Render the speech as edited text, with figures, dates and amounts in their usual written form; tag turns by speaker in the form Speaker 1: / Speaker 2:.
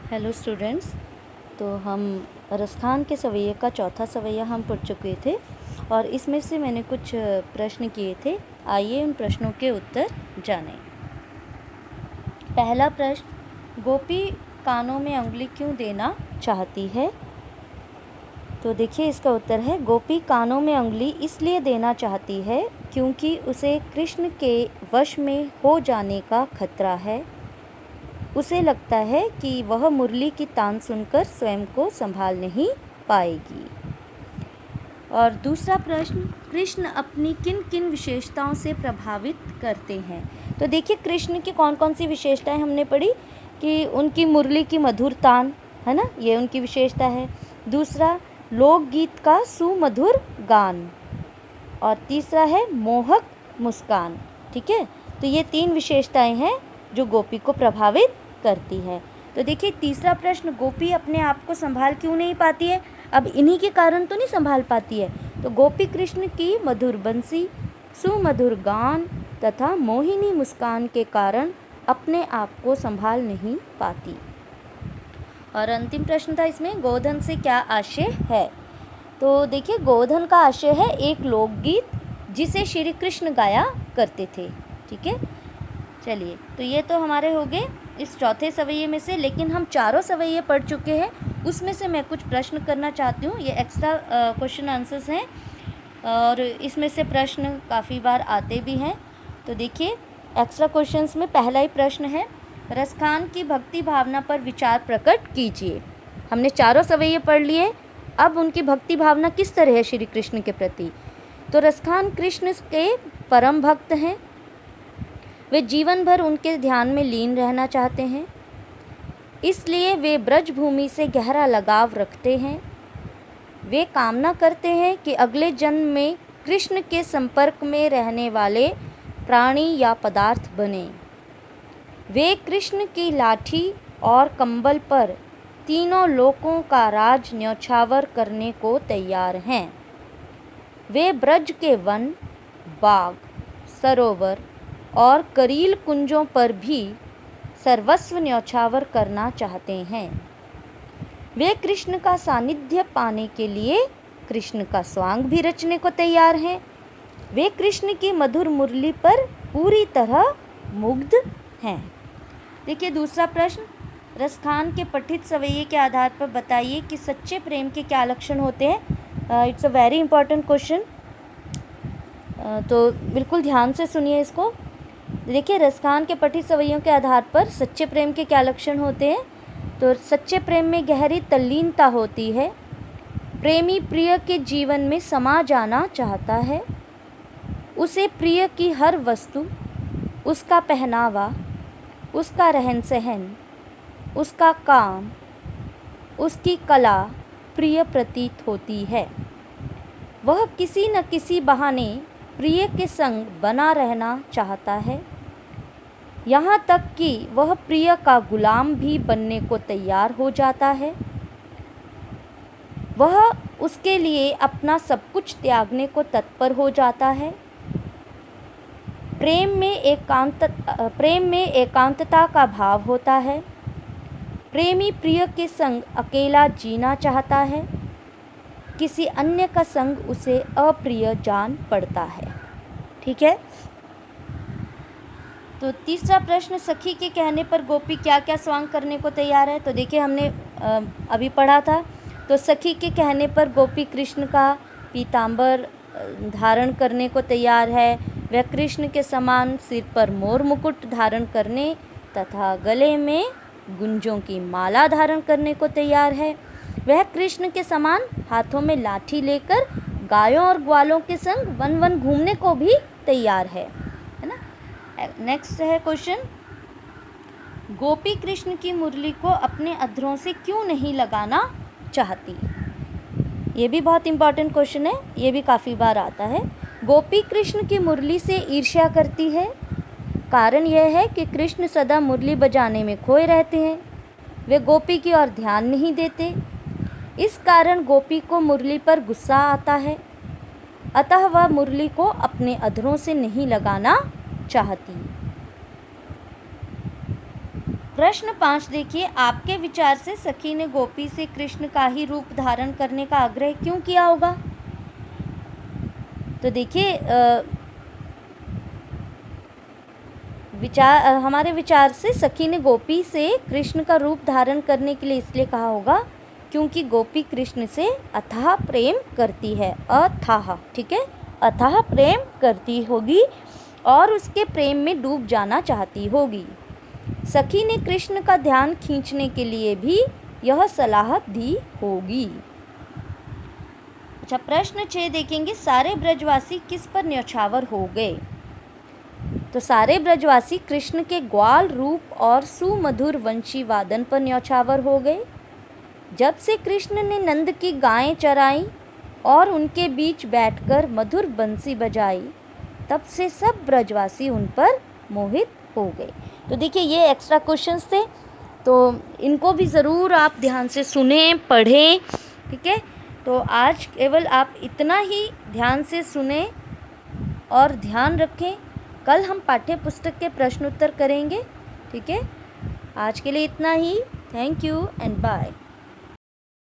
Speaker 1: Hello students. तो हम रसखान के सवैये का चौथा सवैया हम पढ़ चुके थे और इसमें से मैंने कुछ प्रश्न किए थे। आइए उन प्रश्नों के उत्तर जानें। पहला प्रश्न, गोपी कानों में उंगली क्यों देना चाहती है? तो देखिए इसका उत्तर है, गोपी कानों में उंगली इसलिए देना चाहती है क्योंकि उसे कृष्ण के वश में हो जाने का खतरा है। उसे लगता है कि वह मुरली की तान सुनकर स्वयं को संभाल नहीं पाएगी। और दूसरा प्रश्न, कृष्ण अपनी किन किन विशेषताओं से प्रभावित करते हैं? तो देखिए कृष्ण की कौन कौन सी विशेषताएं हमने पढ़ी कि उनकी मुरली की मधुर तान, है ना, ये उनकी विशेषता है। दूसरा, लोकगीत का सुमधुर गान। और तीसरा है मोहक मुस्कान। ठीक है, तो ये तीन विशेषताएं हैं जो गोपी को प्रभावित करती है। तो देखिए तीसरा प्रश्न, गोपी अपने आप को संभाल क्यों नहीं पाती है? अब इन्हीं के कारण तो नहीं संभाल पाती है। तो गोपी कृष्ण की मधुर बंसी, सुमधुर गान तथा मोहिनी मुस्कान के कारण अपने आप को संभाल नहीं पाती। और अंतिम प्रश्न था इसमें, गोवर्धन से क्या आशय है? तो देखिए गोवर्धन का आशय है एक लोकगीत जिसे श्री कृष्ण गाया करते थे। ठीक है, चलिए तो ये तो हमारे हो गए इस चौथे सवैये में से, लेकिन हम चारों सवैये पढ़ चुके हैं। उसमें से मैं कुछ प्रश्न करना चाहती हूँ। ये एक्स्ट्रा क्वेश्चन आंसर्स हैं और इसमें से प्रश्न काफ़ी बार आते भी हैं। तो देखिए एक्स्ट्रा क्वेश्चंस में पहला ही प्रश्न है, रसखान की भक्ति भावना पर विचार प्रकट कीजिए। हमने चारों सवैये पढ़ लिए, अब उनकी भक्ति भावना किस तरह है श्री कृष्ण के प्रति? तो रसखान कृष्ण के परम भक्त हैं। वे जीवन भर उनके ध्यान में लीन रहना चाहते हैं, इसलिए वे ब्रज भूमि से गहरा लगाव रखते हैं। वे कामना करते हैं कि अगले जन्म में कृष्ण के संपर्क में रहने वाले प्राणी या पदार्थ बने। वे कृष्ण की लाठी और कंबल पर तीनों लोकों का राज न्यौछावर करने को तैयार हैं। वे ब्रज के वन, बाग, सरोवर और करील कुंजों पर भी सर्वस्व न्यौछावर करना चाहते हैं। वे कृष्ण का सानिध्य पाने के लिए कृष्ण का स्वांग भी रचने को तैयार हैं। वे कृष्ण की मधुर मुरली पर पूरी तरह मुग्ध हैं। देखिए दूसरा प्रश्न, रसखान के पठित सवैये के आधार पर बताइए कि सच्चे प्रेम के क्या लक्षण होते हैं। It's a very important question, तो बिल्कुल ध्यान से सुनिए इसको। देखिए रसखान के पठित सवैयों के आधार पर सच्चे प्रेम के क्या लक्षण होते हैं? तो सच्चे प्रेम में गहरी तल्लीनता होती है। प्रेमी प्रिय के जीवन में समा जाना चाहता है। उसे प्रिय की हर वस्तु, उसका पहनावा, उसका रहन सहन, उसका काम, उसकी कला प्रिय प्रतीत होती है। वह किसी न किसी बहाने प्रिय के संग बना रहना चाहता है, यहाँ तक कि वह प्रिय का गुलाम भी बनने को तैयार हो जाता है। वह उसके लिए अपना सब कुछ त्यागने को तत्पर हो जाता है। प्रेम में एकांतता का भाव होता है। प्रेमी प्रिय के संग अकेला जीना चाहता है। किसी अन्य का संग उसे अप्रिय जान पड़ता है। ठीक है, तो तीसरा प्रश्न, सखी के कहने पर गोपी क्या क्या स्वांग करने को तैयार है? तो देखिए हमने अभी पढ़ा था। तो सखी के कहने पर गोपी कृष्ण का पीतांबर धारण करने को तैयार है। वह कृष्ण के समान सिर पर मोर मुकुट धारण करने तथा गले में गुंजों की माला धारण करने को तैयार है। वह कृष्ण के समान हाथों में लाठी लेकर गायों और ग्वालों के संग वन वन घूमने को भी तैयार है ना। नेक्स्ट है क्वेश्चन, गोपी कृष्ण की मुरली को अपने अधरों से क्यों नहीं लगाना चाहती? ये भी बहुत इंपॉर्टेंट क्वेश्चन है, ये भी काफ़ी बार आता है। गोपी कृष्ण की मुरली से ईर्ष्या करती है। कारण यह है कि कृष्ण सदा मुरली बजाने में खोए रहते हैं। वे गोपी की ओर ध्यान नहीं देते। इस कारण गोपी को मुरली पर गुस्सा आता है, अतः वह मुरली को अपने अधरों से नहीं लगाना चाहती। प्रश्न 5 देखिए, आपके विचार से सखी ने गोपी से कृष्ण का ही रूप धारण करने का आग्रह क्यों किया होगा? तो देखिए हमारे विचार से सखी ने गोपी से कृष्ण का रूप धारण करने के लिए इसलिए कहा होगा क्योंकि गोपी कृष्ण से अथाह प्रेम करती है। अथाह, ठीक है, अथाह प्रेम करती होगी और उसके प्रेम में डूब जाना चाहती होगी। सखी ने कृष्ण का ध्यान खींचने के लिए भी यह सलाह दी होगी। अच्छा, प्रश्न 6 देखेंगे, सारे ब्रजवासी किस पर न्यौछावर हो गए? तो सारे ब्रजवासी कृष्ण के ग्वाल रूप और सुमधुर वंशी वादन पर न्यौछावर हो गए। जब से कृष्ण ने नंद की गायें चराई और उनके बीच बैठकर मधुर बंसी बजाई, तब से सब ब्रजवासी उन पर मोहित हो गए। तो देखिए ये एक्स्ट्रा क्वेश्चंस थे, तो इनको भी ज़रूर आप ध्यान से सुने, पढ़ें, ठीक है। तो आज केवल आप इतना ही ध्यान से सुने और ध्यान रखें। कल हम पाठ्य पुस्तक के प्रश्न उत्तर करेंगे, ठीक है। आज के लिए इतना ही। Thank you and bye.